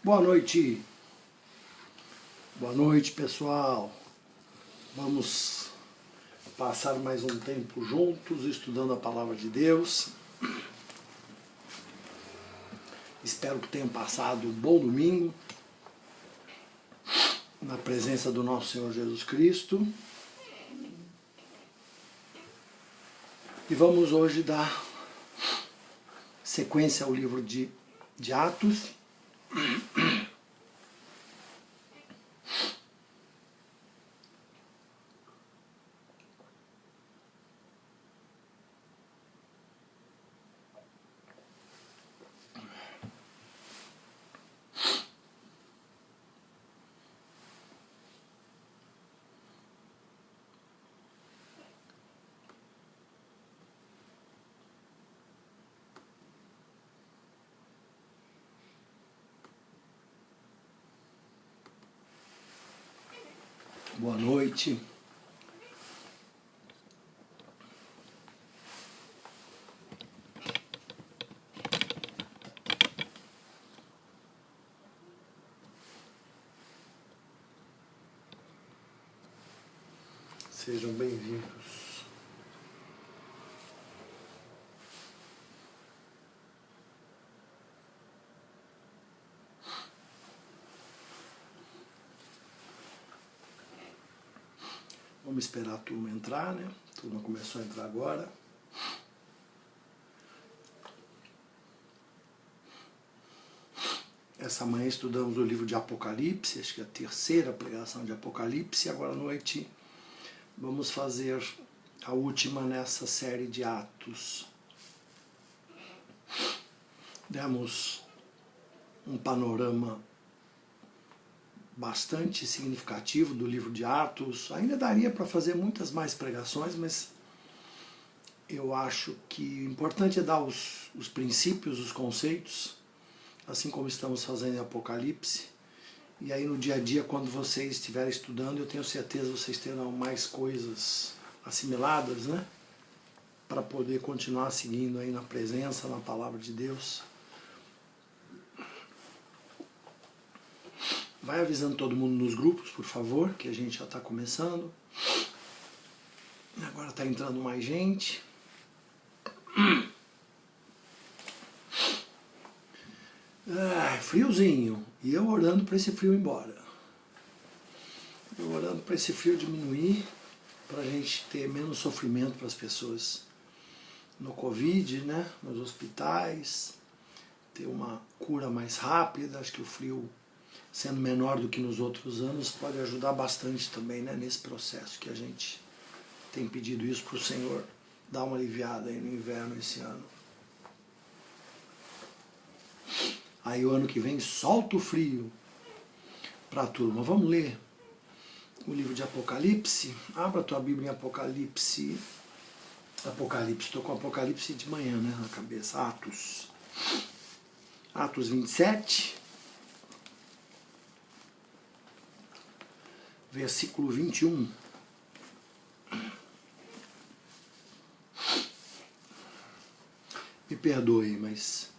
Boa noite, pessoal. Vamos passar mais um tempo juntos, estudando a Palavra de Deus. Espero que tenham passado um bom domingo, na presença do nosso Senhor Jesus Cristo. E vamos hoje dar sequência ao livro de Atos. Boa noite. Sejam bem-vindos. Vamos esperar a turma entrar, né? A turma começou a entrar agora. Essa manhã estudamos o livro de Apocalipse, acho que é a terceira pregação de Apocalipse. Agora à noite vamos fazer a última nessa série de Atos. Demos um panorama bastante significativo do livro de Atos. Ainda daria para fazer muitas mais pregações, mas eu acho que o importante é dar os princípios, os conceitos, assim como estamos fazendo em Apocalipse. E aí no dia a dia, quando vocês estiverem estudando, eu tenho certeza que vocês terão mais coisas assimiladas, né? Para poder continuar seguindo aí na presença, na palavra de Deus. Vai avisando todo mundo nos grupos, por favor, que a gente já está começando. Agora está entrando mais gente. Friozinho. E eu orando para esse frio ir embora. Eu orando para esse frio diminuir, para a gente ter menos sofrimento para as pessoas no Covid, né? Nos hospitais, ter uma cura mais rápida. Acho que o frio, sendo menor do que nos outros anos, pode ajudar bastante também, né, nesse processo que a gente tem pedido isso para o Senhor dar uma aliviada aí no inverno esse ano. Aí o ano que vem solta o frio para a turma. Vamos ler o livro de Apocalipse. Abra a tua Bíblia em Apocalipse. Estou com Apocalipse de manhã, né, na cabeça. Atos 27. Versículo 21. Me perdoe, mas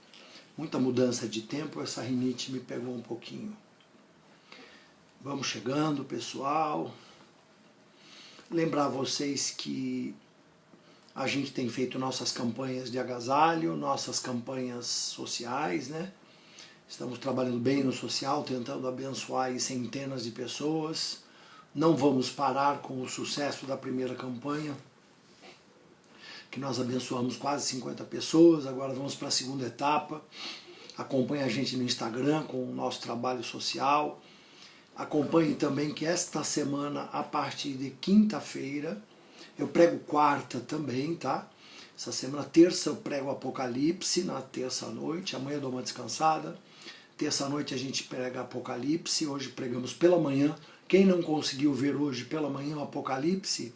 muita mudança de tempo, essa rinite me pegou um pouquinho. Vamos chegando, pessoal. Lembrar vocês que a gente tem feito nossas campanhas de agasalho, nossas campanhas sociais, né? Estamos trabalhando bem no social, tentando abençoar aí centenas de pessoas. Não vamos parar com o sucesso da primeira campanha, que nós abençoamos quase 50 pessoas. Agora vamos para a segunda etapa. Acompanhe a gente no Instagram com o nosso trabalho social. Acompanhe também que esta semana, a partir de quinta-feira, eu prego quarta também, tá? Essa semana, terça, eu prego Apocalipse, na terça-noite. Amanhã eu dou uma descansada. Terça-noite a gente prega Apocalipse. Hoje pregamos pela manhã. Quem não conseguiu ver hoje pela manhã o Apocalipse,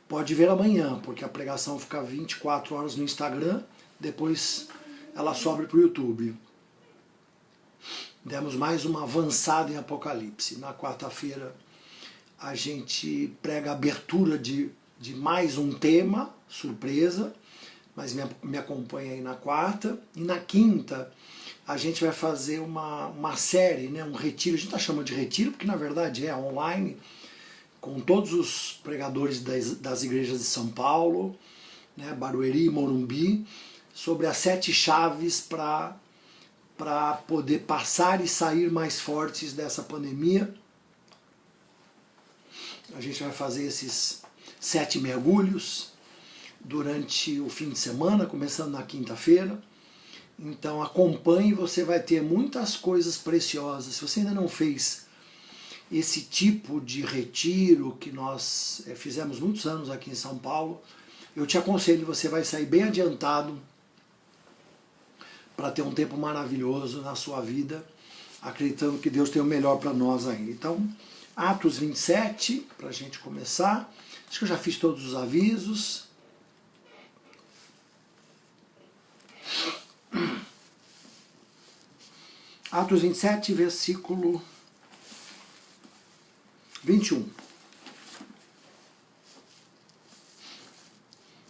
pode ver amanhã, porque a pregação fica 24 horas no Instagram, depois ela sobe para o YouTube. Demos mais uma avançada em Apocalipse. Na quarta-feira a gente prega a abertura de mais um tema, surpresa, mas me acompanha aí na quarta. E na quinta a gente vai fazer uma série, né, um retiro. A gente está chamando de retiro porque na verdade é online, com todos os pregadores das igrejas de São Paulo, né, Barueri e Morumbi, sobre as 7 chaves para poder passar e sair mais fortes dessa pandemia. A gente vai fazer esses 7 mergulhos durante o fim de semana, começando na quinta-feira. Então acompanhe, você vai ter muitas coisas preciosas. Se você ainda não fez esse tipo de retiro que nós fizemos muitos anos aqui em São Paulo, eu te aconselho, você vai sair bem adiantado para ter um tempo maravilhoso na sua vida, acreditando que Deus tem o melhor para nós ainda. Então, Atos 27, para a gente começar. Acho que eu já fiz todos os avisos. Atos 27, versículo 21.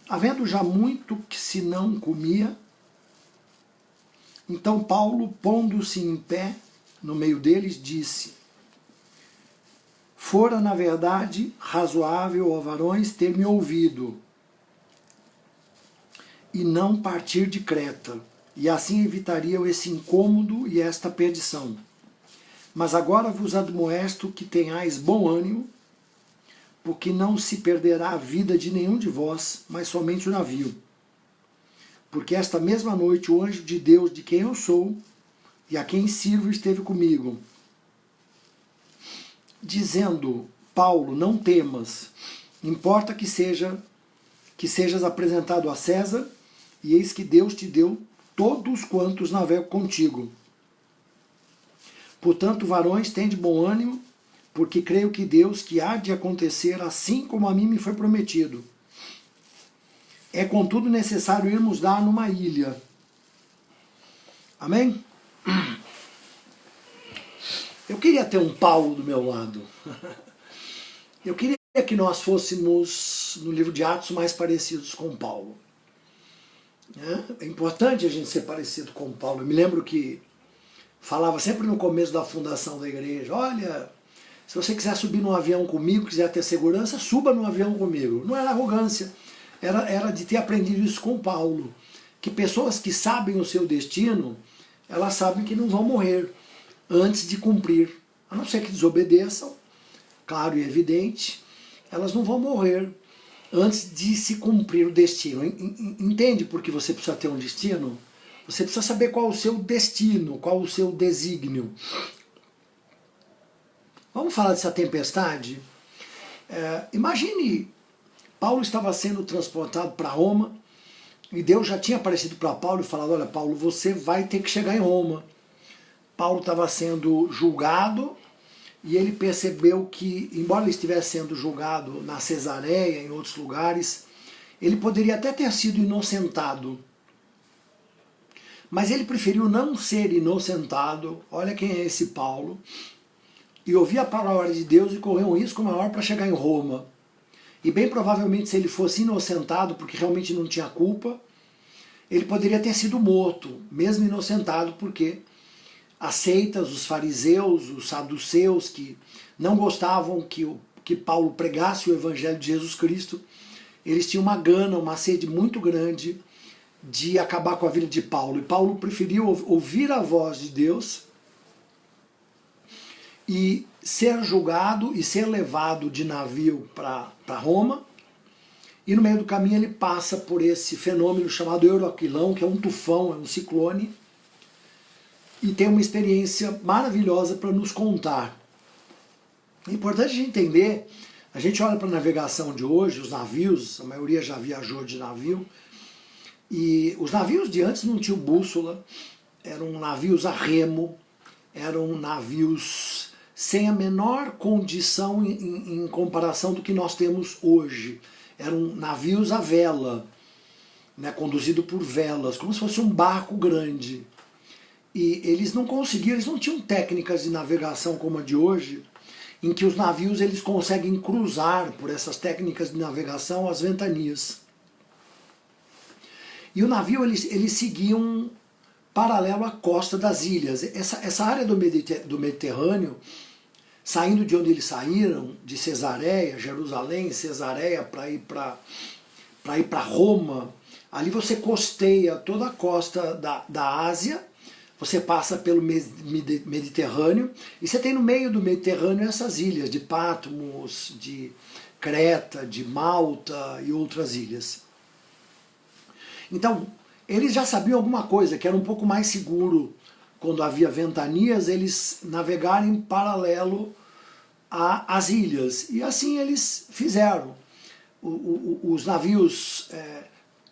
Havendo já muito que se não comia, então Paulo, pondo-se em pé no meio deles, disse: fora, na verdade, razoável, ó varões, ter me ouvido, e não partir de Creta, e assim evitariam esse incômodo e esta perdição. Mas agora vos admoesto que tenhais bom ânimo, porque não se perderá a vida de nenhum de vós, mas somente o navio. Porque esta mesma noite o anjo de Deus, de quem eu sou e a quem sirvo, esteve comigo, dizendo: Paulo, não temas, importa que sejas apresentado a César, e eis que Deus te deu todos quantos navegam contigo. Portanto, varões, tende bom ânimo, porque creio que Deus, que há de acontecer assim como a mim me foi prometido. É contudo necessário irmos dar numa ilha. Amém? Eu queria ter um Paulo do meu lado. Eu queria que nós fôssemos, no livro de Atos, mais parecidos com Paulo. É importante a gente ser parecido com Paulo. Eu me lembro que falava sempre no começo da fundação da igreja: olha, se você quiser subir num avião comigo, quiser ter segurança, suba num avião comigo. Não era arrogância, era de ter aprendido isso com Paulo. Que pessoas que sabem o seu destino, elas sabem que não vão morrer antes de cumprir. A não ser que desobedeçam, claro e evidente, elas não vão morrer antes de se cumprir o destino. Entende por que você precisa ter um destino? Você precisa saber qual o seu destino, qual o seu desígnio. Vamos falar dessa tempestade? Imagine, Paulo estava sendo transportado para Roma, e Deus já tinha aparecido para Paulo e falado: olha, Paulo, você vai ter que chegar em Roma. Paulo estava sendo julgado, e ele percebeu que, embora ele estivesse sendo julgado na Cesareia, em outros lugares, ele poderia até ter sido inocentado. Mas ele preferiu não ser inocentado. Olha quem é esse Paulo. E ouvir a palavra de Deus e correr um risco maior para chegar em Roma. E bem provavelmente, se ele fosse inocentado, porque realmente não tinha culpa, ele poderia ter sido morto, mesmo inocentado, porque as seitas, os fariseus, os saduceus, que não gostavam que Paulo pregasse o evangelho de Jesus Cristo, eles tinham uma gana, uma sede muito grande de acabar com a vida de Paulo. E Paulo preferiu ouvir a voz de Deus e ser julgado e ser levado de navio para Roma. E no meio do caminho ele passa por esse fenômeno chamado Euroaquilão, que é um tufão, é um ciclone, e tem uma experiência maravilhosa para nos contar. É importante a gente entender, a gente olha para a navegação de hoje, os navios, a maioria já viajou de navio, e os navios de antes não tinham bússola, eram navios a remo, eram navios sem a menor condição em comparação do que nós temos hoje. Eram navios a vela, né, conduzido por velas, como se fosse um barco grande. E eles não conseguiam, eles não tinham técnicas de navegação como a de hoje, em que os navios eles conseguem cruzar por essas técnicas de navegação as ventanias. E o navio eles seguiam paralelo à costa das ilhas. Essa área do Mediterrâneo, saindo de onde eles saíram, de Cesareia, Jerusalém, Cesareia, para ir para Roma, ali você costeia toda a costa da Ásia, você passa pelo Mediterrâneo, e você tem no meio do Mediterrâneo essas ilhas de Patmos, de Creta, de Malta e outras ilhas. Então, eles já sabiam alguma coisa, que era um pouco mais seguro, quando havia ventanias, eles navegarem paralelo às ilhas. E assim eles fizeram. Os navios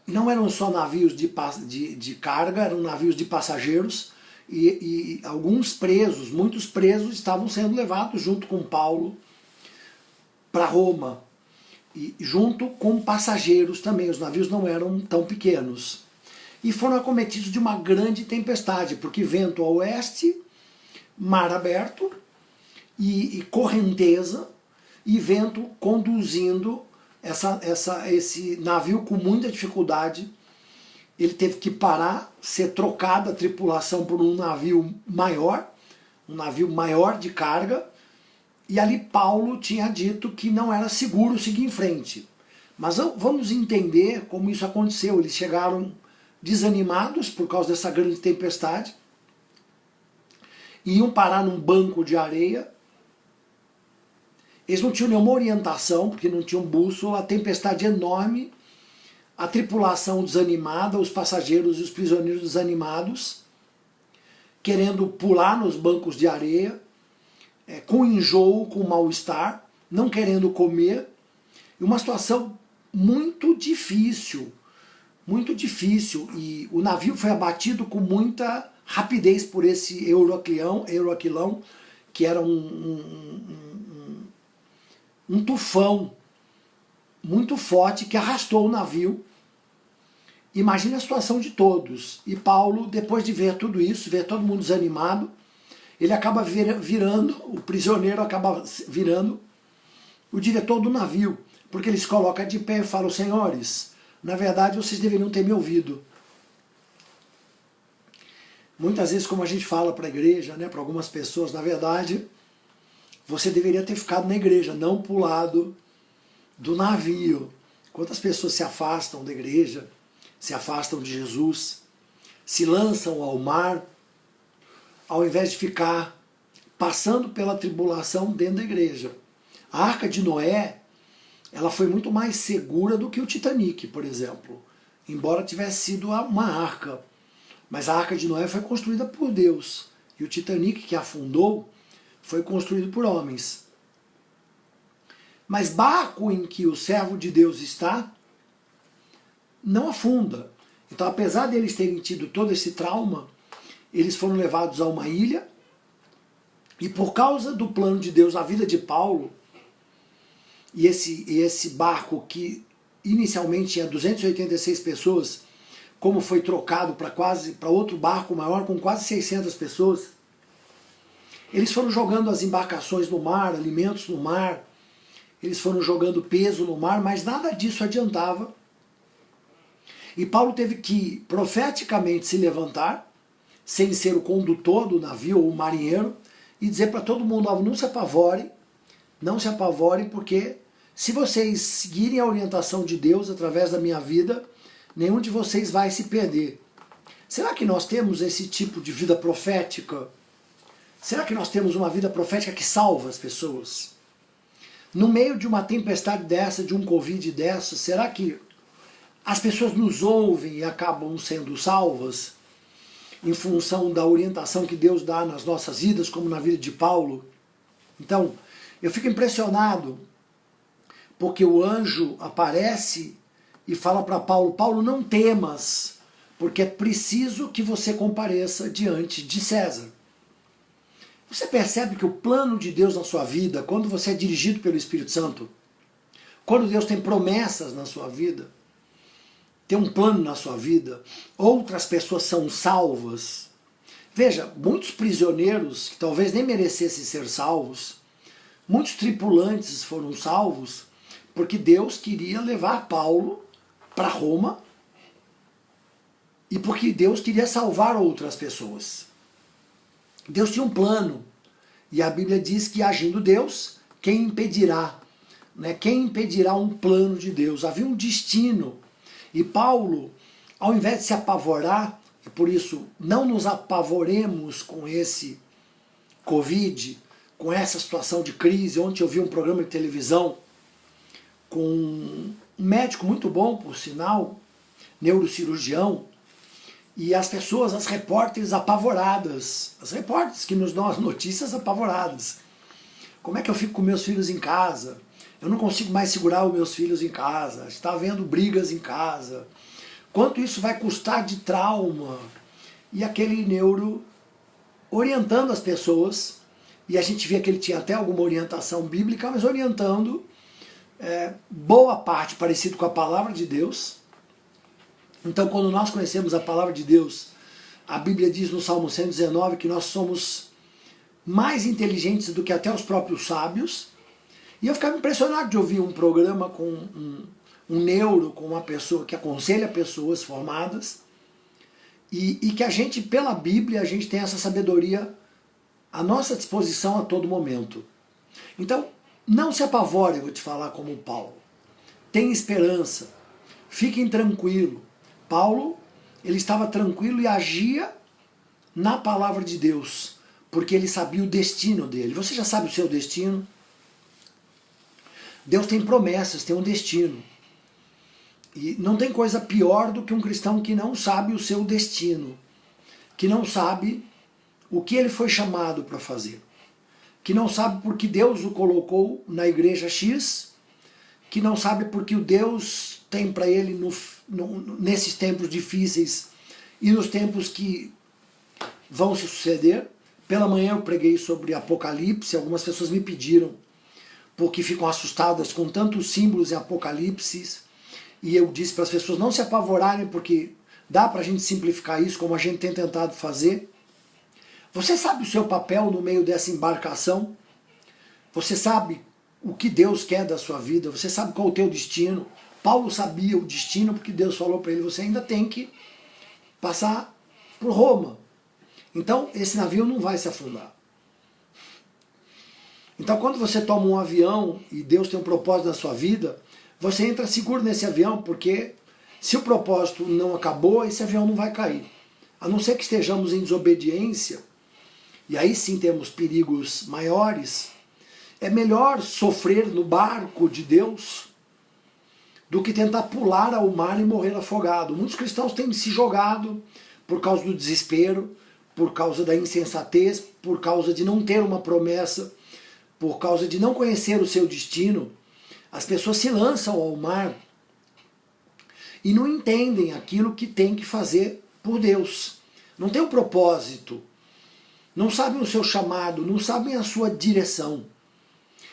não eram só navios de carga, eram navios de passageiros, e alguns presos, muitos presos, estavam sendo levados junto com Paulo para Roma, e junto com passageiros também. Os navios não eram tão pequenos. E foram acometidos de uma grande tempestade, porque vento a oeste, mar aberto, e correnteza, e vento conduzindo esse navio com muita dificuldade. Ele teve que parar, ser trocada a tripulação por um navio maior de carga, e ali Paulo tinha dito que não era seguro seguir em frente. Mas vamos entender como isso aconteceu. Eles chegaram desanimados por causa dessa grande tempestade, iam parar num banco de areia. Eles não tinham nenhuma orientação, porque não tinham bússola, a tempestade enorme, a tripulação desanimada, os passageiros e os prisioneiros desanimados, querendo pular nos bancos de areia, com enjoo, com mal-estar, não querendo comer, e uma situação muito difícil, e o navio foi abatido com muita rapidez por esse Euroaquilão, que era um tufão muito forte que arrastou o navio. Imagina a situação de todos. E Paulo, depois de ver tudo isso, ver todo mundo desanimado, ele acaba virando, o prisioneiro acaba virando o diretor do navio, porque ele se coloca de pé e fala: senhores, na verdade vocês deveriam ter me ouvido. Muitas vezes, como a gente fala para a igreja, para algumas pessoas, na verdade, você deveria ter ficado na igreja, não pulado do navio. Quantas pessoas se afastam da igreja, se afastam de Jesus, se lançam ao mar, ao invés de ficar passando pela tribulação dentro da igreja. A Arca de Noé, ela foi muito mais segura do que o Titanic, por exemplo, embora tivesse sido uma arca. Mas a Arca de Noé foi construída por Deus, e o Titanic, que afundou, foi construído por homens. Mas barco em que o servo de Deus está, não afunda. Então, apesar deles terem tido todo esse trauma, eles foram levados a uma ilha, e por causa do plano de Deus na vida de Paulo, e esse barco que inicialmente tinha 286 pessoas, como foi trocado para outro barco maior com quase 600 pessoas, eles foram jogando as embarcações no mar, alimentos no mar, eles foram jogando peso no mar, mas nada disso adiantava. E Paulo teve que profeticamente se levantar, sem ser o condutor do navio ou o marinheiro, e dizer para todo mundo: não se apavorem, porque se vocês seguirem a orientação de Deus através da minha vida, nenhum de vocês vai se perder. Será que nós temos esse tipo de vida profética? Será que nós temos uma vida profética que salva as pessoas? No meio de uma tempestade dessa, de um Covid dessa, será que as pessoas nos ouvem e acabam sendo salvas em função da orientação que Deus dá nas nossas vidas, como na vida de Paulo? Então, eu fico impressionado, porque o anjo aparece e fala para Paulo: Paulo, não temas, porque é preciso que você compareça diante de César. Você percebe que o plano de Deus na sua vida, quando você é dirigido pelo Espírito Santo, quando Deus tem promessas na sua vida, tem um plano na sua vida, outras pessoas são salvas. Veja, muitos prisioneiros que talvez nem merecessem ser salvos, muitos tripulantes foram salvos, porque Deus queria levar Paulo para Roma e porque Deus queria salvar outras pessoas. Deus tinha um plano, e a Bíblia diz que agindo Deus, quem impedirá? Né? Quem impedirá um plano de Deus? Havia um destino, e Paulo, ao invés de se apavorar, e por isso não nos apavoremos com esse Covid, com essa situação de crise. Ontem eu vi um programa de televisão com um médico muito bom, por sinal, neurocirurgião, e as pessoas, as repórteres apavoradas, as repórteres que nos dão as notícias apavoradas. Como é que eu fico com meus filhos em casa? Eu não consigo mais segurar os meus filhos em casa, está havendo brigas em casa. Quanto isso vai custar de trauma? E aquele neuro orientando as pessoas, e a gente via que ele tinha até alguma orientação bíblica, mas orientando boa parte parecido com a palavra de Deus. Então, quando nós conhecemos a palavra de Deus, a Bíblia diz no Salmo 119 que nós somos mais inteligentes do que até os próprios sábios. E eu ficava impressionado de ouvir um programa com um neuro, com uma pessoa que aconselha pessoas formadas, e que a gente, pela Bíblia, a gente tem essa sabedoria à nossa disposição a todo momento. Então, não se apavore, eu vou te falar como Paulo. Tenha esperança, fiquem tranquilos. Paulo, ele estava tranquilo e agia na palavra de Deus, porque ele sabia o destino dele. Você já sabe o seu destino? Deus tem promessas, tem um destino. E não tem coisa pior do que um cristão que não sabe o seu destino, que não sabe o que ele foi chamado para fazer, que não sabe por que Deus o colocou na igreja X, que não sabe por que o Deus tem para ele nesses tempos difíceis e nos tempos que vão se suceder. Pela manhã eu preguei sobre Apocalipse, algumas pessoas me pediram, porque ficam assustadas com tantos símbolos em Apocalipse, e eu disse para as pessoas não se apavorarem, porque dá para a gente simplificar isso, como a gente tem tentado fazer. Você sabe o seu papel no meio dessa embarcação? Você sabe o que Deus quer da sua vida? Você sabe qual é o teu destino? Paulo sabia o destino porque Deus falou para ele, você ainda tem que passar por Roma. Então esse navio não vai se afundar. Então quando você toma um avião e Deus tem um propósito na sua vida, você entra seguro nesse avião, porque se o propósito não acabou, esse avião não vai cair. A não ser que estejamos em desobediência, e aí sim temos perigos maiores, é melhor sofrer no barco de Deus do que tentar pular ao mar e morrer afogado. Muitos cristãos têm se jogado por causa do desespero, por causa da insensatez, por causa de não ter uma promessa, por causa de não conhecer o seu destino. As pessoas se lançam ao mar e não entendem aquilo que tem que fazer por Deus. Não tem um propósito, não sabem o seu chamado, não sabem a sua direção.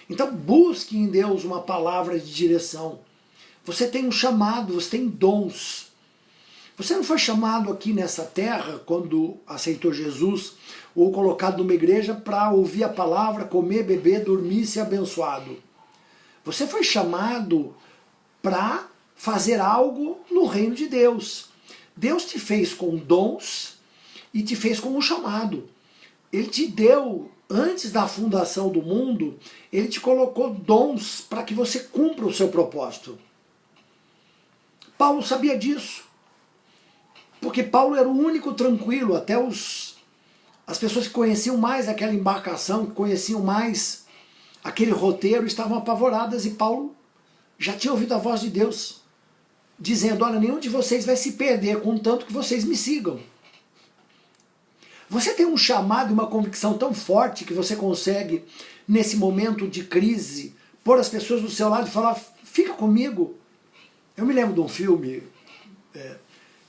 Então busque em Deus uma palavra de direção. Você tem um chamado, você tem dons. Você não foi chamado aqui nessa terra, quando aceitou Jesus, ou colocado numa igreja para ouvir a palavra, comer, beber, dormir e ser abençoado. Você foi chamado para fazer algo no reino de Deus. Deus te fez com dons e te fez com um chamado. Ele te deu, antes da fundação do mundo, ele te colocou dons para que você cumpra o seu propósito. Paulo sabia disso, porque Paulo era o único tranquilo, até as pessoas que conheciam mais aquela embarcação, que conheciam mais aquele roteiro, estavam apavoradas, e Paulo já tinha ouvido a voz de Deus, dizendo, olha, nenhum de vocês vai se perder, contanto que vocês me sigam. Você tem um chamado e uma convicção tão forte que você consegue, nesse momento de crise, pôr as pessoas do seu lado e falar, fica comigo. Eu me lembro de um filme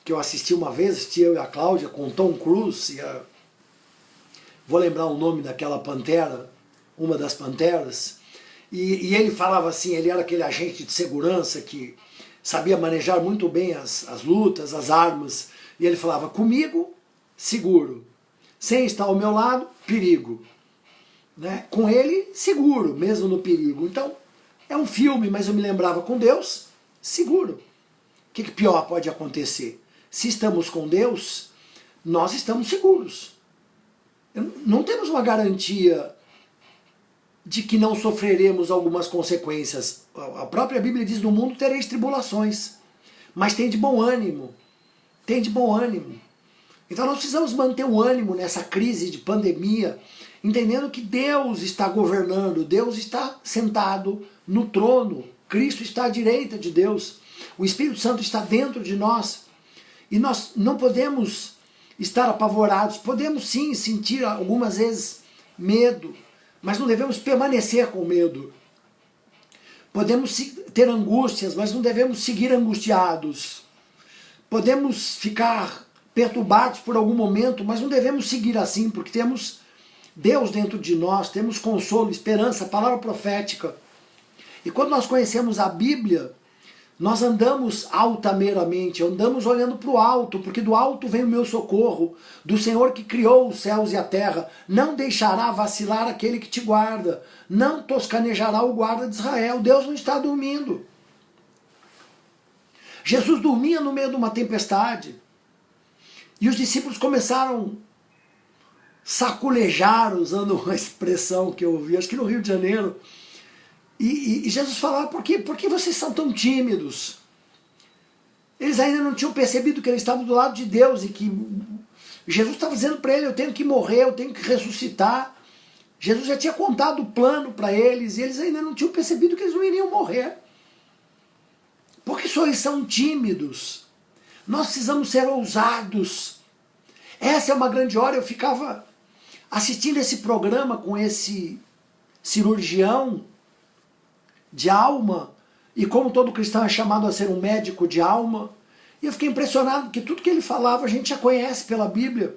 que eu assisti uma vez, assisti eu e a Cláudia, com Tom Cruise, vou lembrar o nome daquela pantera, uma das panteras, e ele falava assim, ele era aquele agente de segurança que sabia manejar muito bem as lutas, as armas, e ele falava, comigo, seguro, sem estar ao meu lado, perigo. Né? Com ele, seguro, mesmo no perigo. Então, é um filme, mas eu me lembrava, com Deus, seguro. O que pior pode acontecer? se estamos com Deus, nós estamos seguros. Não temos uma garantia de que não sofreremos algumas consequências. A própria Bíblia diz, no mundo tereis tribulações, mas tem de bom ânimo. Tem de bom ânimo. Então nós precisamos manter o ânimo nessa crise de pandemia, entendendo que Deus está governando, Deus está sentado no trono, Cristo está à direita de Deus, o Espírito Santo está dentro de nós, e nós não podemos estar apavorados, podemos sim sentir algumas vezes medo, mas não devemos permanecer com medo. Podemos ter angústias, mas não devemos seguir angustiados. Podemos ficar perturbados por algum momento, mas não devemos seguir assim, porque temos Deus dentro de nós, temos consolo, esperança, palavra profética. E quando nós conhecemos a Bíblia, nós andamos altaneiramente, andamos olhando para o alto, porque do alto vem o meu socorro, do Senhor que criou os céus e a terra. Não deixará vacilar aquele que te guarda, não toscanejará o guarda de Israel. Deus não está dormindo. Jesus dormia no meio de uma tempestade, e os discípulos começaram a saculejar, usando uma expressão que eu ouvi, acho que no Rio de Janeiro, e Jesus falava, por que vocês são tão tímidos? Eles ainda não tinham percebido que eles estavam do lado de Deus e que Jesus estava dizendo para ele, eu tenho que morrer, eu tenho que ressuscitar. Jesus já tinha contado o plano para eles e eles ainda não tinham percebido que eles não iriam morrer. Por que só eles são tímidos? Nós precisamos ser ousados. Essa é uma grande hora. Eu ficava assistindo esse programa com esse cirurgião de alma, e como todo cristão é chamado a ser um médico de alma, e eu fiquei impressionado, porque tudo que ele falava a gente já conhece pela Bíblia.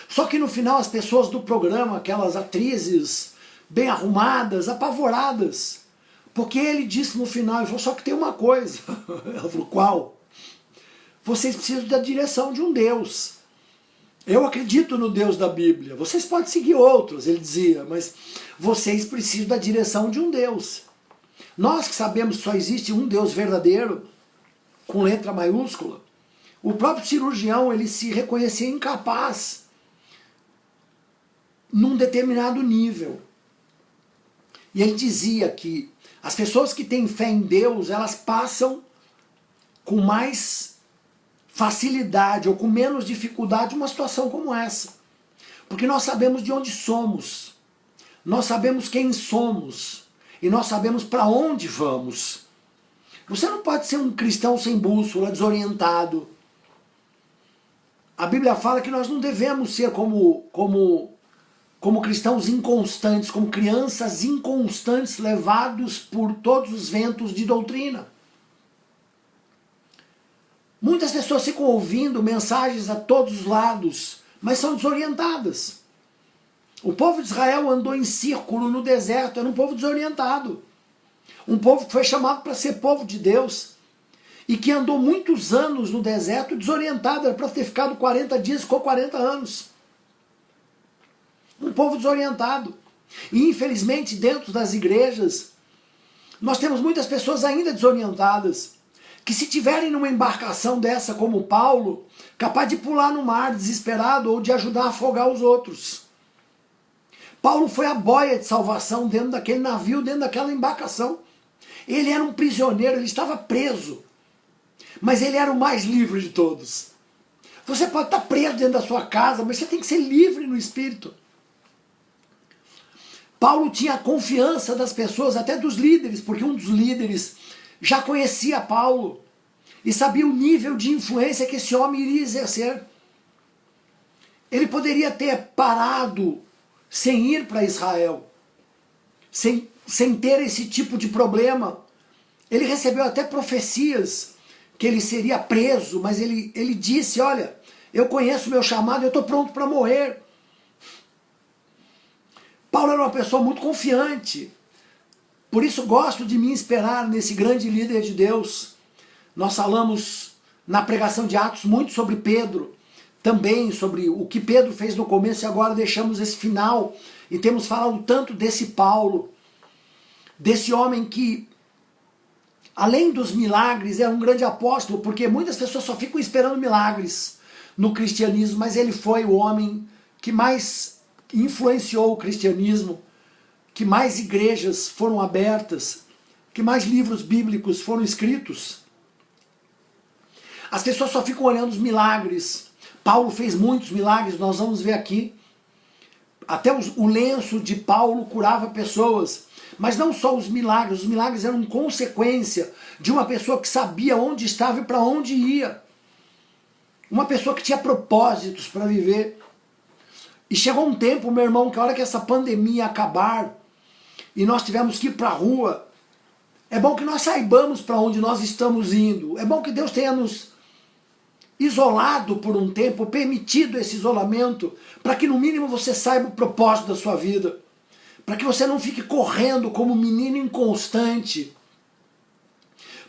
Só que no final as pessoas do programa, aquelas atrizes bem arrumadas, apavoradas, porque ele disse no final, ele falou, só que tem uma coisa. Ela falou, qual? Vocês precisam da direção de um Deus. Eu acredito no Deus da Bíblia. Vocês podem seguir outros, ele dizia, mas vocês precisam da direção de um Deus. Nós que sabemos que só existe um Deus verdadeiro, com letra maiúscula, o próprio cirurgião, ele se reconhecia incapaz num determinado nível. E ele dizia que as pessoas que têm fé em Deus, elas passam com mais facilidade ou com menos dificuldade uma situação como essa. Porque nós sabemos de onde somos, nós sabemos quem somos e nós sabemos para onde vamos. Você não pode ser um cristão sem bússola, desorientado. A Bíblia fala que nós não devemos ser como cristãos inconstantes, como crianças inconstantes levados por todos os ventos de doutrina. Muitas pessoas ficam ouvindo mensagens a todos os lados, mas são desorientadas. O povo de Israel andou em círculo no deserto, era um povo desorientado. Um povo que foi chamado para ser povo de Deus e que andou muitos anos no deserto desorientado, era para ter ficado 40 dias, ficou 40 anos. Um povo desorientado. E infelizmente dentro das igrejas nós temos muitas pessoas ainda desorientadas, que se tiverem numa embarcação dessa como Paulo, capaz de pular no mar desesperado ou de ajudar a afogar os outros. Paulo foi a boia de salvação dentro daquele navio, dentro daquela embarcação. Ele era um prisioneiro, ele estava preso, mas ele era o mais livre de todos. Você pode estar preso dentro da sua casa, mas você tem que ser livre no espírito. Paulo tinha a confiança das pessoas, até dos líderes, porque um dos líderes já conhecia Paulo e sabia o nível de influência que esse homem iria exercer. Ele poderia ter parado sem ir para Israel, sem ter esse tipo de problema. Ele recebeu até profecias que ele seria preso, mas ele disse, olha, eu conheço o meu chamado, eu estou pronto para morrer. Paulo era uma pessoa muito confiante. Por isso gosto de me inspirar nesse grande líder de Deus. Nós falamos na pregação de Atos muito sobre Pedro, também sobre o que Pedro fez no começo, e agora deixamos esse final e temos falado tanto desse Paulo, desse homem que além dos milagres, era um grande apóstolo, porque muitas pessoas só ficam esperando milagres no cristianismo, mas ele foi o homem que mais influenciou o cristianismo, que mais igrejas foram abertas, que mais livros bíblicos foram escritos. As pessoas só ficam olhando os milagres. Paulo fez muitos milagres, nós vamos ver aqui. Até o lenço de Paulo curava pessoas. Mas não só os milagres eram consequência de uma pessoa que sabia onde estava e para onde ia. Uma pessoa que tinha propósitos para viver. E chegou um tempo, meu irmão, que a hora que essa pandemia acabar e nós tivermos que ir para a rua, é bom que nós saibamos para onde nós estamos indo. É bom que Deus tenha nos isolado por um tempo, permitido esse isolamento, para que no mínimo você saiba o propósito da sua vida. Para que você não fique correndo como um menino inconstante.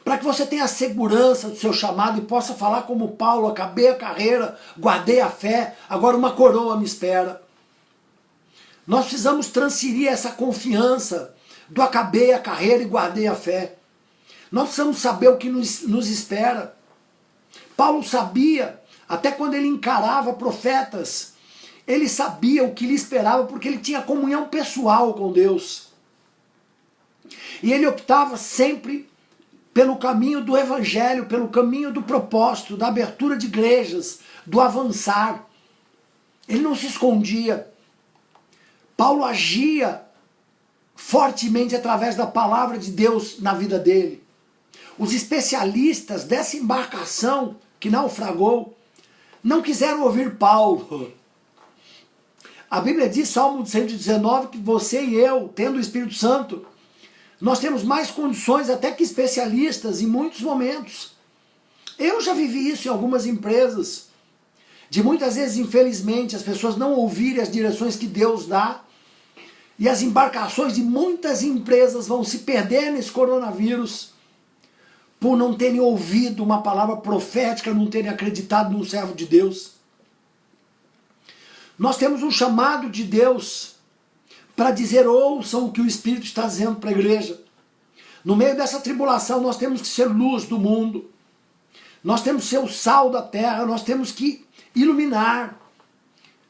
Para que você tenha a segurança do seu chamado e possa falar como Paulo: acabei a carreira, guardei a fé, agora uma coroa me espera. Nós precisamos transferir essa confiança do acabei a carreira e guardei a fé. Nós precisamos saber o que nos espera. Paulo sabia, até quando ele encarava profetas, ele sabia o que lhe esperava porque ele tinha comunhão pessoal com Deus. E ele optava sempre pelo caminho do evangelho, pelo caminho do propósito, da abertura de igrejas, do avançar. Ele não se escondia. Paulo agia fortemente através da palavra de Deus na vida dele. Os especialistas dessa embarcação que naufragou não quiseram ouvir Paulo. A Bíblia diz, Salmo 119, que você e eu, tendo o Espírito Santo, nós temos mais condições até que especialistas em muitos momentos. Eu já vivi isso em algumas empresas, de muitas vezes, infelizmente, as pessoas não ouvirem as direções que Deus dá, e as embarcações de muitas empresas vão se perder nesse coronavírus, por não terem ouvido uma palavra profética, não terem acreditado num servo de Deus. Nós temos um chamado de Deus para dizer: ouçam o que o Espírito está dizendo para a igreja. No meio dessa tribulação nós temos que ser luz do mundo. Nós temos que ser o sal da terra, nós temos que iluminar.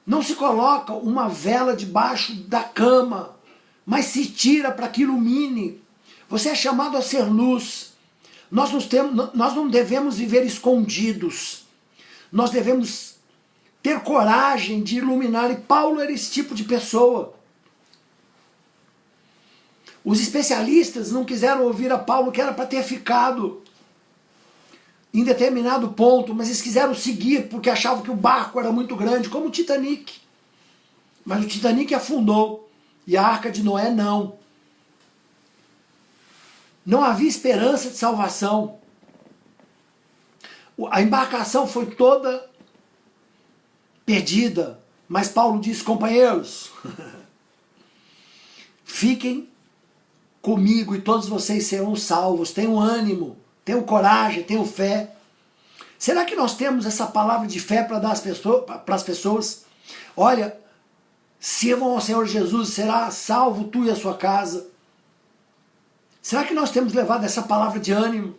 Não se coloca uma vela debaixo da cama, mas se tira para que ilumine. Você é chamado a ser luz. Nós não devemos viver escondidos. Nós devemos ter coragem de iluminar. E Paulo era esse tipo de pessoa. Os especialistas não quiseram ouvir a Paulo, que era para ter ficado em determinado ponto, mas eles quiseram seguir porque achavam que o barco era muito grande, como o Titanic. Mas o Titanic afundou e a Arca de Noé não. Não havia esperança de salvação. A embarcação foi toda perdida, mas Paulo disse: companheiros, fiquem comigo e todos vocês serão salvos. Tenham ânimo, tenham coragem, tenham fé. Será que nós temos essa palavra de fé para dar para as pessoas? Olha, sirvam ao Senhor Jesus, será salvo tu e a sua casa. Será que nós temos levado essa palavra de ânimo?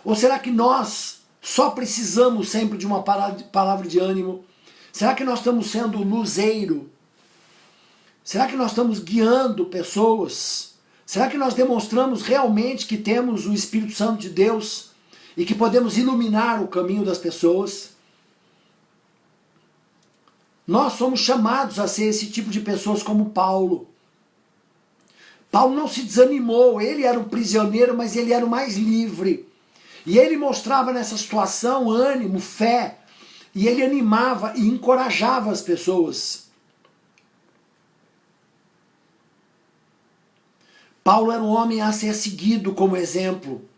Ou será que nós só precisamos sempre de uma palavra de ânimo? Será que nós estamos sendo luzeiro? Será que nós estamos guiando pessoas? Será que nós demonstramos realmente que temos o Espírito Santo de Deus e que podemos iluminar o caminho das pessoas? Nós somos chamados a ser esse tipo de pessoas como Paulo. Paulo não se desanimou, ele era um prisioneiro, mas ele era o mais livre. E ele mostrava nessa situação ânimo, fé, e ele animava e encorajava as pessoas. Paulo era um homem a ser seguido como exemplo.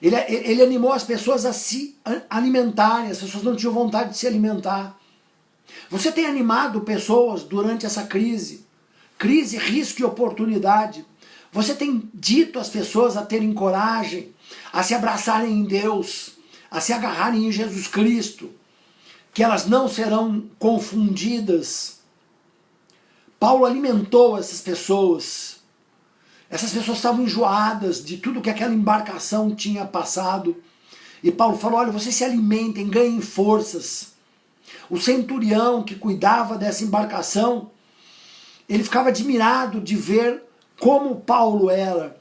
Ele animou as pessoas a se alimentarem, as pessoas não tinham vontade de se alimentar. Você tem animado pessoas durante essa crise? Crise, risco e oportunidade. Você tem dito às pessoas a terem coragem, a se abraçarem em Deus, a se agarrarem em Jesus Cristo, que elas não serão confundidas. Paulo alimentou essas pessoas. Essas pessoas estavam enjoadas de tudo que aquela embarcação tinha passado. E Paulo falou, olha, vocês se alimentem, ganhem forças. O centurião que cuidava dessa embarcação, ele ficava admirado de ver como Paulo era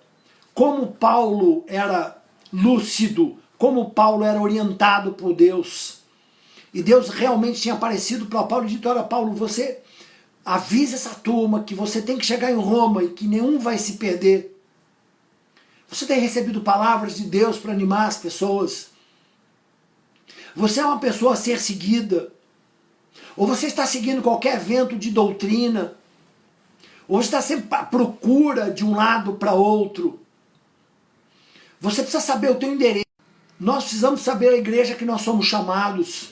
lúcido, como Paulo era orientado por Deus. E Deus realmente tinha aparecido para Paulo e dito, olha Paulo, você avisa essa turma que você tem que chegar em Roma e que nenhum vai se perder. Você tem recebido palavras de Deus para animar as pessoas. Você é uma pessoa a ser seguida. Ou você está seguindo qualquer vento de doutrina. Ou você está sempre à procura de um lado para outro. Você precisa saber o teu endereço. Nós precisamos saber a igreja que nós somos chamados.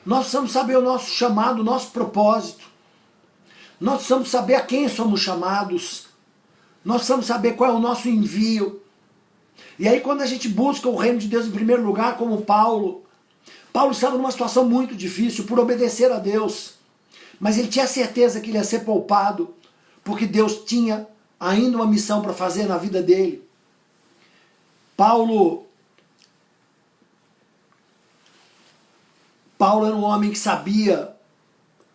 Nós precisamos saber o nosso chamado, o nosso propósito. Nós precisamos saber a quem somos chamados. Nós precisamos saber qual é o nosso envio. E aí quando a gente busca o reino de Deus em primeiro lugar, como Paulo estava numa situação muito difícil por obedecer a Deus. Mas ele tinha certeza que ele ia ser poupado, porque Deus tinha ainda uma missão para fazer na vida dele. Paulo era um homem que sabia,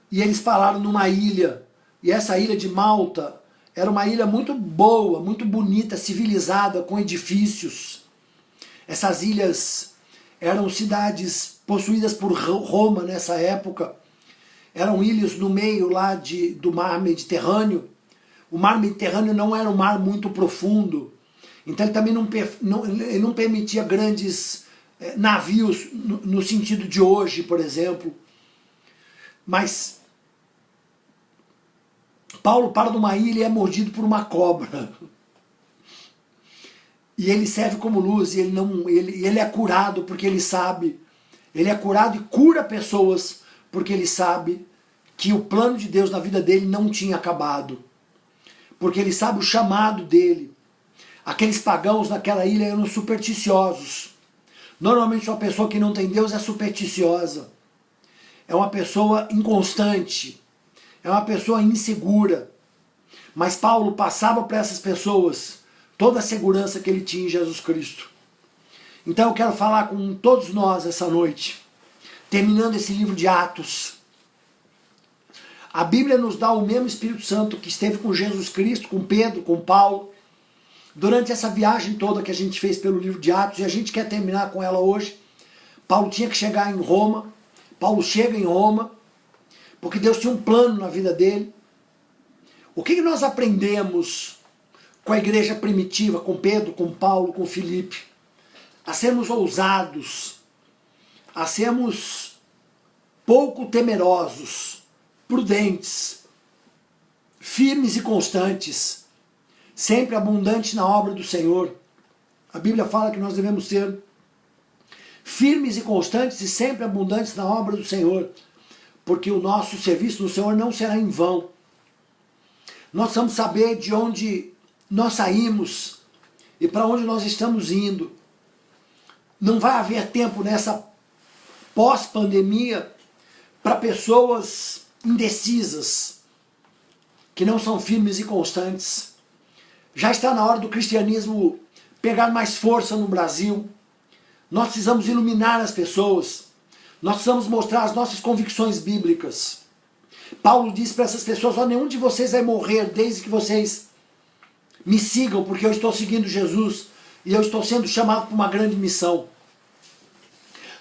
e eles pararam numa ilha, e essa ilha de Malta era uma ilha muito boa, muito bonita, civilizada, com edifícios. Essas ilhas eram cidades possuídas por Roma nessa época, eram ilhas no meio lá do mar Mediterrâneo. O mar Mediterrâneo não era um mar muito profundo, então ele também não permitia grandes navios no sentido de hoje, por exemplo. Mas Paulo para numa ilha e é mordido por uma cobra. E ele serve como luz, e ele é curado porque ele sabe. Ele é curado e cura pessoas porque ele sabe que o plano de Deus na vida dele não tinha acabado. Porque ele sabe o chamado dele. Aqueles pagãos naquela ilha eram supersticiosos. Normalmente uma pessoa que não tem Deus é supersticiosa. É uma pessoa inconstante. É uma pessoa insegura. Mas Paulo passava para essas pessoas toda a segurança que ele tinha em Jesus Cristo. Então eu quero falar com todos nós essa noite, terminando esse livro de Atos. A Bíblia nos dá o mesmo Espírito Santo que esteve com Jesus Cristo, com Pedro, com Paulo, durante essa viagem toda que a gente fez pelo livro de Atos, e a gente quer terminar com ela hoje. Paulo tinha que chegar em Roma. Paulo chega em Roma, porque Deus tinha um plano na vida dele. O que nós aprendemos com a igreja primitiva, com Pedro, com Paulo, com Filipe? A sermos ousados, a sermos pouco temerosos, prudentes, firmes e constantes, sempre abundantes na obra do Senhor. A Bíblia fala que nós devemos ser firmes e constantes e sempre abundantes na obra do Senhor, porque o nosso serviço no Senhor não será em vão. Nós precisamos saber de onde nós saímos e para onde nós estamos indo. Não vai haver tempo nessa pós-pandemia para pessoas indecisas, que não são firmes e constantes. Já está na hora do cristianismo pegar mais força no Brasil. Nós precisamos iluminar as pessoas. Nós precisamos mostrar as nossas convicções bíblicas. Paulo disse para essas pessoas, nenhum de vocês vai morrer desde que vocês me sigam, porque eu estou seguindo Jesus e eu estou sendo chamado para uma grande missão.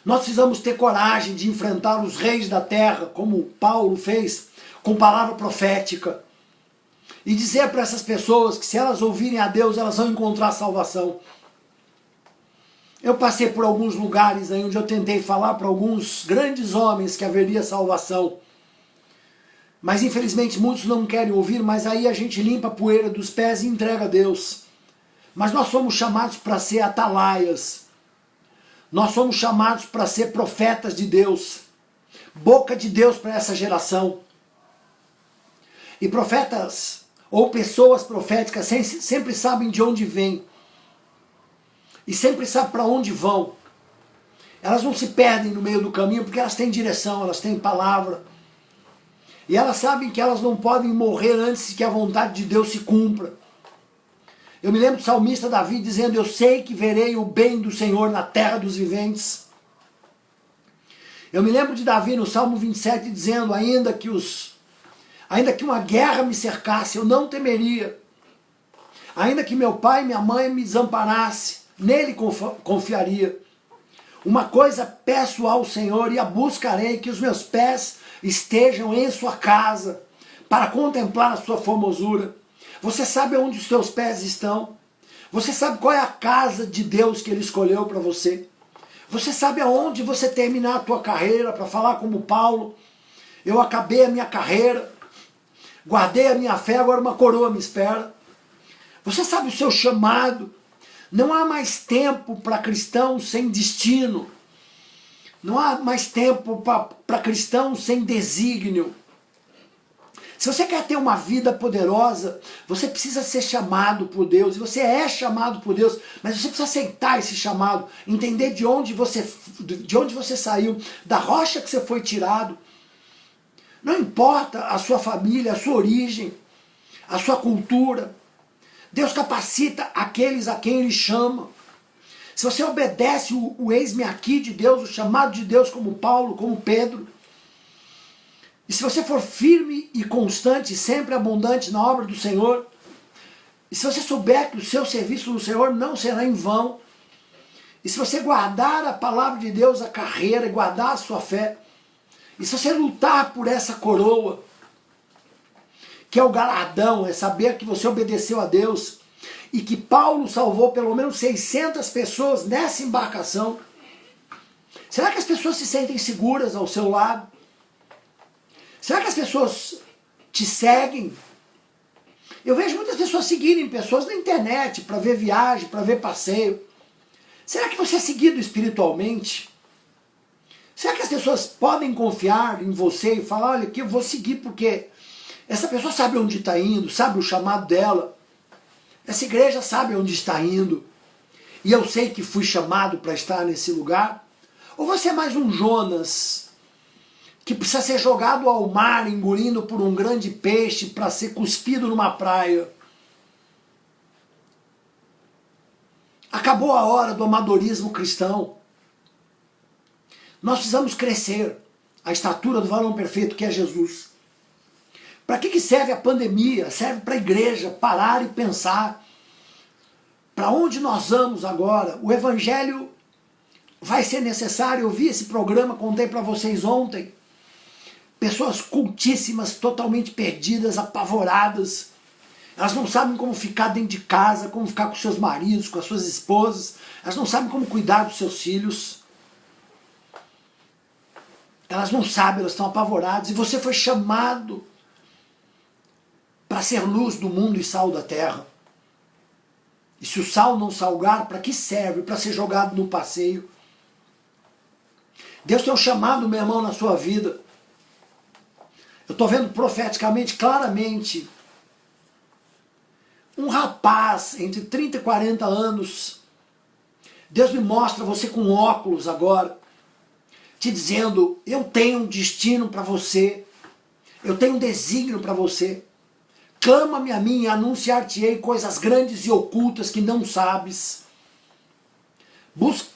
Nós precisamos ter coragem de enfrentar os reis da terra, como Paulo fez, com palavra profética. E dizer para essas pessoas que se elas ouvirem a Deus, elas vão encontrar salvação. Eu passei por alguns lugares aí onde eu tentei falar para alguns grandes homens que haveria salvação. Mas infelizmente muitos não querem ouvir, mas aí a gente limpa a poeira dos pés e entrega a Deus. Mas nós somos chamados para ser atalaias. Nós somos chamados para ser profetas de Deus. Boca de Deus para essa geração. E profetas, ou pessoas proféticas, sempre sabem de onde vêm. E sempre sabem para onde vão. Elas não se perdem no meio do caminho, porque elas têm direção, elas têm palavra. E elas sabem que elas não podem morrer antes que a vontade de Deus se cumpra. Eu me lembro do salmista Davi dizendo, eu sei que verei o bem do Senhor na terra dos viventes. Eu me lembro de Davi no Salmo 27 dizendo, ainda que uma guerra me cercasse, eu não temeria. Ainda que meu pai e minha mãe me desamparasse, nele confiaria. Uma coisa peço ao Senhor e a buscarei, que os meus pés estejam em sua casa, para contemplar a sua formosura. Você sabe onde os seus pés estão? Você sabe qual é a casa de Deus que Ele escolheu para você? Você sabe aonde você terminar a tua carreira, para falar como Paulo, eu acabei a minha carreira, guardei a minha fé, agora uma coroa me espera. Você sabe o seu chamado. Não há mais tempo para cristãos sem destino. Não há mais tempo para cristãos sem desígnio. Se você quer ter uma vida poderosa, você precisa ser chamado por Deus. E você é chamado por Deus, mas você precisa aceitar esse chamado, entender de onde você saiu, da rocha que você foi tirado. Não importa a sua família, a sua origem, a sua cultura. Deus capacita aqueles a quem Ele chama. Se você obedece o eis-me aqui de Deus, o chamado de Deus, como Paulo, como Pedro, e se você for firme e constante, sempre abundante na obra do Senhor, e se você souber que o seu serviço no Senhor não será em vão, e se você guardar a palavra de Deus, a carreira, e guardar a sua fé, e se você lutar por essa coroa, que é o galardão, é saber que você obedeceu a Deus, e que Paulo salvou pelo menos 600 pessoas nessa embarcação, será que as pessoas se sentem seguras ao seu lado? Será que as pessoas te seguem? Eu vejo muitas pessoas seguirem pessoas na internet para ver viagem, para ver passeio. Será que você é seguido espiritualmente? Será que as pessoas podem confiar em você e falar, olha, que eu vou seguir porque essa pessoa sabe onde está indo, sabe o chamado dela. Essa igreja sabe onde está indo. E eu sei que fui chamado para estar nesse lugar. Ou você é mais um Jonas que precisa ser jogado ao mar, engolindo por um grande peixe para ser cuspido numa praia? Acabou a hora do amadorismo cristão. Nós precisamos crescer a estatura do varão perfeito que é Jesus. Para que serve a pandemia? Serve para a igreja parar e pensar. Para onde nós vamos agora? O evangelho vai ser necessário. Eu vi esse programa, contei para vocês ontem. Pessoas cultíssimas, totalmente perdidas, apavoradas. Elas não sabem como ficar dentro de casa, como ficar com seus maridos, com as suas esposas. Elas não sabem como cuidar dos seus filhos. Elas não sabem, elas estão apavoradas. E você foi chamado para ser luz do mundo e sal da terra. E se o sal não salgar, para que serve? Para ser jogado no passeio. Deus tem um chamado, meu irmão, na sua vida. Eu estou vendo profeticamente, claramente, um rapaz entre 30 e 40 anos. Deus me mostra você com óculos agora, te dizendo, eu tenho um destino para você, eu tenho um desígnio para você. Clama-me a mim e anunciar-te-ei coisas grandes e ocultas que não sabes.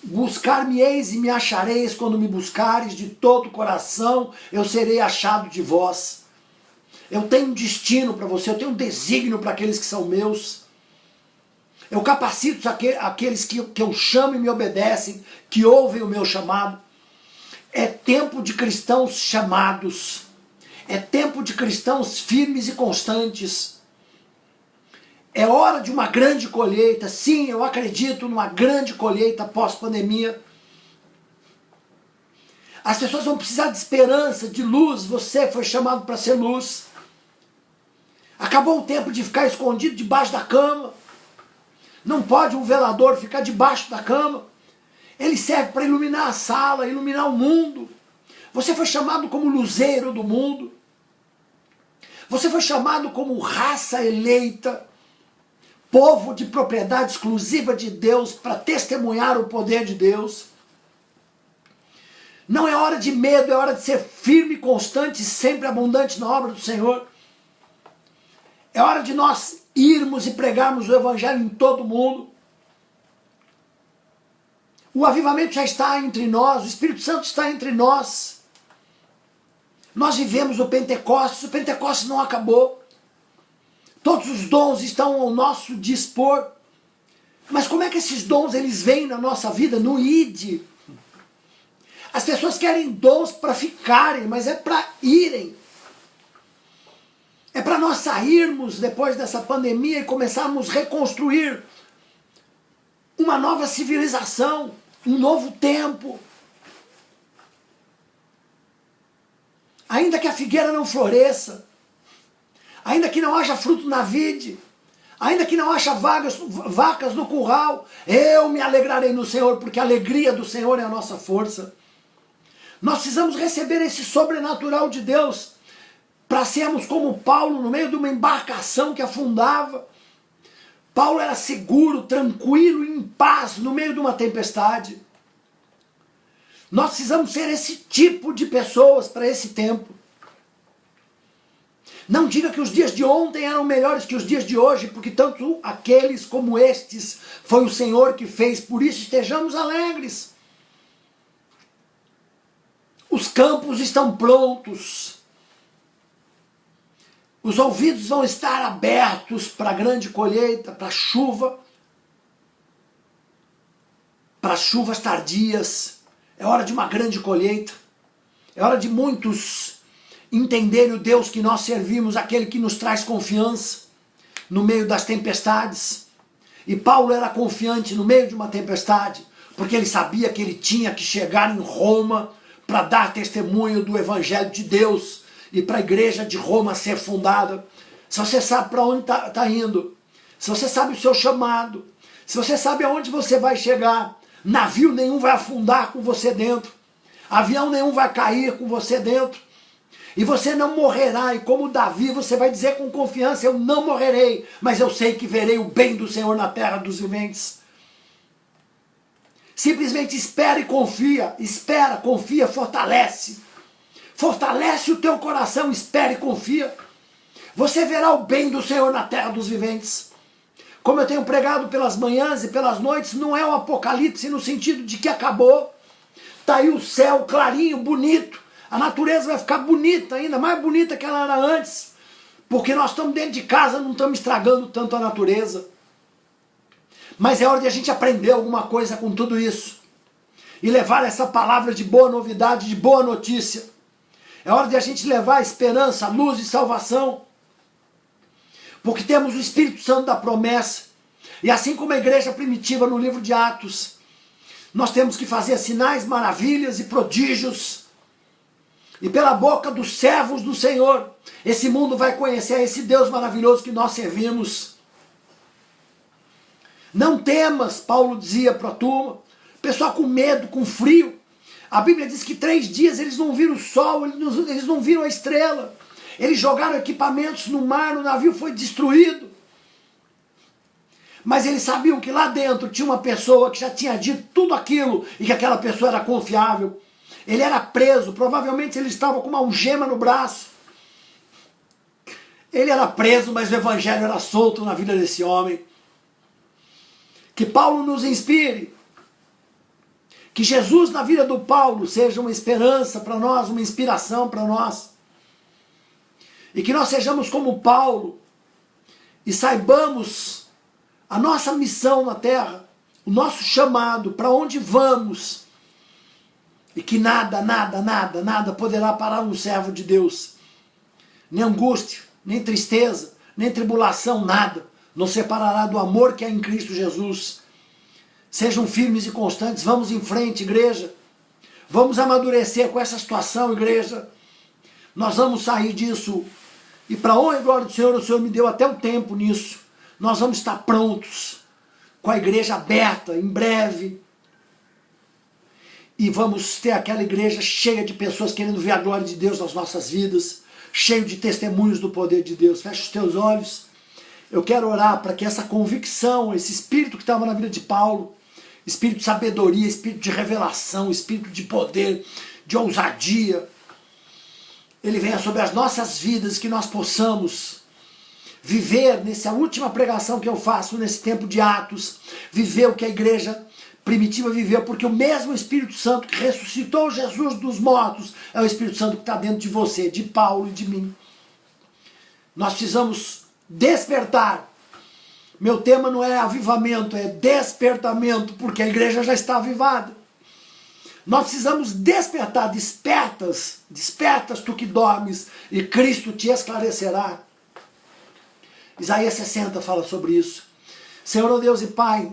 Buscar-me-eis e me achareis quando me buscares de todo o coração, eu serei achado de vós. Eu tenho um destino para você, eu tenho um desígnio para aqueles que são meus. Eu capacito aqueles que eu chamo e me obedecem, que ouvem o meu chamado. É tempo de cristãos chamados. É tempo de cristãos firmes e constantes. É hora de uma grande colheita. Sim, eu acredito numa grande colheita pós-pandemia. As pessoas vão precisar de esperança, de luz. Você foi chamado para ser luz. Acabou o tempo de ficar escondido debaixo da cama. Não pode um velador ficar debaixo da cama. Ele serve para iluminar a sala, iluminar o mundo. Você foi chamado como luzeiro do mundo. Você foi chamado como raça eleita, povo de propriedade exclusiva de Deus, para testemunhar o poder de Deus. Não é hora de medo, é hora de ser firme, constante, sempre abundante na obra do Senhor. É hora de nós irmos e pregarmos o Evangelho em todo mundo. O avivamento já está entre nós, o Espírito Santo está entre nós. Nós vivemos o Pentecostes não acabou. Todos os dons estão ao nosso dispor. Mas como é que esses dons eles vêm na nossa vida? No ID. As pessoas querem dons para ficarem, mas é para irem. É para nós sairmos depois dessa pandemia e começarmos a reconstruir uma nova civilização, um novo tempo. Ainda que a figueira não floresça, ainda que não haja fruto na vide, ainda que não haja vacas no curral, eu me alegrarei no Senhor, porque a alegria do Senhor é a nossa força. Nós precisamos receber esse sobrenatural de Deus, para sermos como Paulo, no meio de uma embarcação que afundava. Paulo era seguro, tranquilo, em paz, no meio de uma tempestade. Nós precisamos ser esse tipo de pessoas para esse tempo. Não diga que os dias de ontem eram melhores que os dias de hoje, porque tanto aqueles como estes foi o Senhor que fez, por isso estejamos alegres. Os campos estão prontos. Os ouvidos vão estar abertos para a grande colheita, para a chuva, para chuvas tardias. É hora de uma grande colheita. É hora de muitos entenderem o Deus que nós servimos, aquele que nos traz confiança no meio das tempestades. E Paulo era confiante no meio de uma tempestade, porque ele sabia que ele tinha que chegar em Roma para dar testemunho do Evangelho de Deus e para a igreja de Roma ser fundada. Se você sabe para onde está indo, se você sabe o seu chamado, se você sabe aonde você vai chegar, navio nenhum vai afundar com você dentro, avião nenhum vai cair com você dentro, e você não morrerá, e como Davi você vai dizer com confiança, eu não morrerei, mas eu sei que verei o bem do Senhor na terra dos viventes. Simplesmente espera e confia, espera, confia, fortalece. Fortalece o teu coração, espera e confia. Você verá o bem do Senhor na terra dos viventes. Como eu tenho pregado pelas manhãs e pelas noites, não é o apocalipse no sentido de que acabou. Está aí o céu clarinho, bonito. A natureza vai ficar bonita, ainda mais bonita que ela era antes. Porque nós estamos dentro de casa, não estamos estragando tanto a natureza. Mas é hora de a gente aprender alguma coisa com tudo isso. E levar essa palavra de boa novidade, de boa notícia. É hora de a gente levar esperança, luz e salvação. Porque temos o Espírito Santo da promessa. E assim como a igreja primitiva no livro de Atos, nós temos que fazer sinais, maravilhas e prodígios. E pela boca dos servos do Senhor, esse mundo vai conhecer esse Deus maravilhoso que nós servimos. Não temas, Paulo dizia para a turma. Pessoal com medo, com frio. A Bíblia diz que 3 dias eles não viram o sol, eles não viram a estrela. Eles jogaram equipamentos no mar, o navio foi destruído. Mas eles sabiam que lá dentro tinha uma pessoa que já tinha dito tudo aquilo e que aquela pessoa era confiável. Ele era preso, provavelmente ele estava com uma algema no braço. Ele era preso, mas o evangelho era solto na vida desse homem. Que Paulo nos inspire. Que Jesus na vida do Paulo seja uma esperança para nós, uma inspiração para nós. E que nós sejamos como Paulo e saibamos a nossa missão na terra, o nosso chamado, para onde vamos. E que nada, nada, nada, nada poderá parar um servo de Deus. Nem angústia, nem tristeza, nem tribulação, nada nos separará do amor que há em Cristo Jesus. Sejam firmes e constantes, vamos em frente, igreja. Vamos amadurecer com essa situação, igreja. Nós vamos sair disso. E para a honra e glória do Senhor, o Senhor me deu até um tempo nisso. Nós vamos estar prontos, com a igreja aberta, em breve. E vamos ter aquela igreja cheia de pessoas querendo ver a glória de Deus nas nossas vidas, cheio de testemunhos do poder de Deus. Feche os teus olhos. Eu quero orar para que essa convicção, esse espírito que estava na vida de Paulo, espírito de sabedoria, espírito de revelação, espírito de poder, de ousadia, ele venha sobre as nossas vidas, que nós possamos viver nessa última pregação que eu faço nesse tempo de Atos, viver o que a igreja primitiva viveu, porque o mesmo Espírito Santo que ressuscitou Jesus dos mortos é o Espírito Santo que está dentro de você, de Paulo e de mim. Nós precisamos despertar. Meu tema não é avivamento, é despertamento, porque a igreja já está avivada. Nós precisamos despertar, despertas tu que dormes, e Cristo te esclarecerá. Isaías 60 fala sobre isso. Senhor, oh Deus e Pai,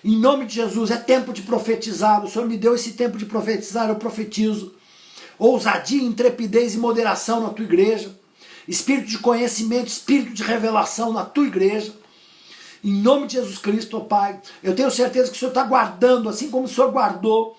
em nome de Jesus, é tempo de profetizar. O Senhor me deu esse tempo de profetizar, eu profetizo. Ousadia, intrepidez e moderação na tua igreja. Espírito de conhecimento, espírito de revelação na tua igreja. Em nome de Jesus Cristo, ó Pai, eu tenho certeza que o Senhor está guardando, assim como o Senhor guardou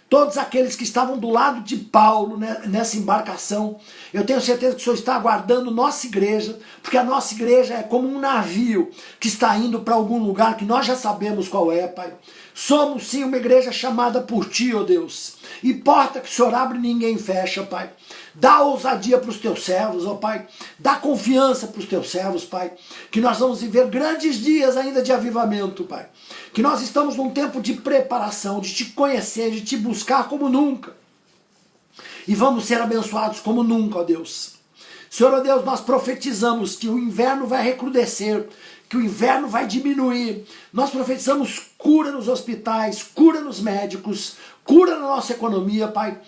todos aqueles que estavam do lado de Paulo, né, nessa embarcação. Eu tenho certeza que o Senhor está aguardando nossa igreja, porque a nossa igreja é como um navio que está indo para algum lugar que nós já sabemos qual é, Pai. Somos sim uma igreja chamada por Ti, ó Deus. E porta que o Senhor abre ninguém fecha, Pai. Dá ousadia para os Teus servos, ó Pai. Dá confiança para os Teus servos, Pai. Que nós vamos viver grandes dias ainda de avivamento, Pai. Que nós estamos num tempo de preparação, de Te conhecer, de Te buscar como nunca. E vamos ser abençoados como nunca, ó Deus. Senhor, ó Deus, nós profetizamos que o inverno vai recrudescer, que o inverno vai diminuir. Nós profetizamos cura nos hospitais, cura nos médicos, cura na nossa economia, Pai.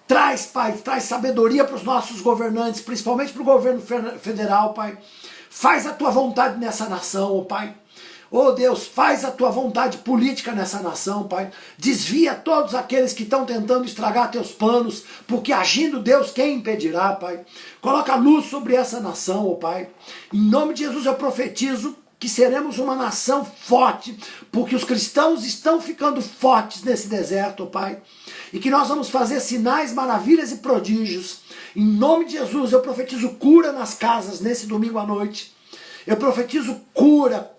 Traz, Pai, traz sabedoria para os nossos governantes, principalmente para o governo federal, Pai. Faz a Tua vontade nessa nação, ó Pai. Oh Deus, faz a Tua vontade política nessa nação, Pai. Desvia todos aqueles que estão tentando estragar Teus planos, porque agindo Deus, quem impedirá, Pai? Coloca luz sobre essa nação, oh Pai. Em nome de Jesus eu profetizo que seremos uma nação forte, porque os cristãos estão ficando fortes nesse deserto, oh Pai. E que nós vamos fazer sinais, maravilhas e prodígios. Em nome de Jesus eu profetizo cura nas casas nesse domingo à noite. Eu profetizo cura,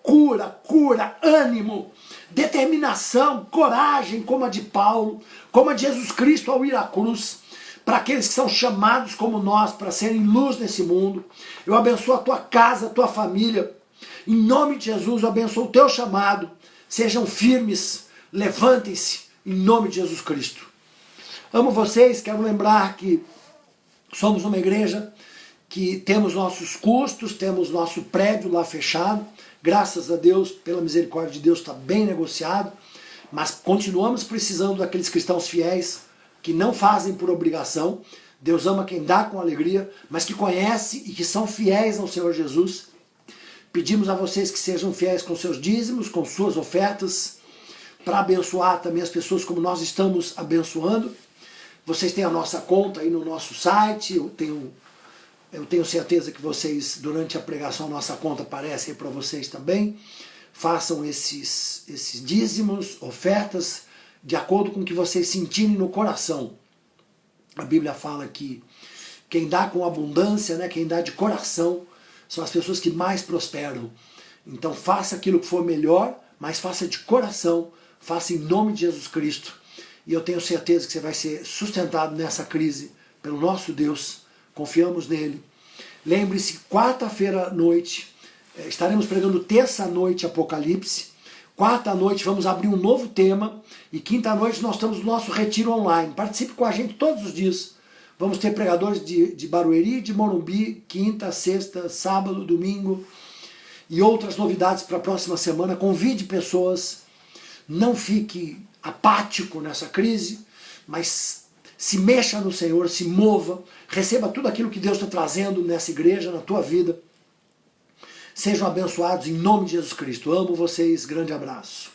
ânimo, determinação, coragem, como a de Paulo, como a de Jesus Cristo ao ir à cruz, para aqueles que são chamados como nós, para serem luz nesse mundo. Eu abençoo a tua casa, a tua família. Em nome de Jesus, eu abençoo o teu chamado. Sejam firmes, levantem-se, em nome de Jesus Cristo. Amo vocês, quero lembrar que somos uma igreja que temos nossos custos, temos nosso prédio lá fechado, graças a Deus, pela misericórdia de Deus, está bem negociado, mas continuamos precisando daqueles cristãos fiéis que não fazem por obrigação. Deus ama quem dá com alegria, mas que conhece e que são fiéis ao Senhor Jesus. Pedimos a vocês que sejam fiéis com seus dízimos, com suas ofertas, para abençoar também as pessoas como nós estamos abençoando. Vocês têm a nossa conta aí no nosso site, eu tenho certeza que vocês, durante a pregação, nossa conta aparece aí para vocês também. Façam esses dízimos, ofertas, de acordo com o que vocês sentirem no coração. A Bíblia fala que quem dá com abundância, né, quem dá de coração, são as pessoas que mais prosperam. Então faça aquilo que for melhor, mas faça de coração, faça em nome de Jesus Cristo. E eu tenho certeza que você vai ser sustentado nessa crise pelo nosso Deus. Confiamos nele. Lembre-se, quarta-feira à noite, estaremos pregando terça à noite Apocalipse. Quarta à noite vamos abrir um novo tema. E quinta à noite nós estamos no nosso retiro online. Participe com a gente todos os dias. Vamos ter pregadores de Barueri, de Morumbi, quinta, sexta, sábado, domingo. E outras novidades para a próxima semana. Convide pessoas. Não fique apático nessa crise, mas se mexa no Senhor, se mova, receba tudo aquilo que Deus está trazendo nessa igreja, na tua vida. Sejam abençoados em nome de Jesus Cristo. Amo vocês, grande abraço.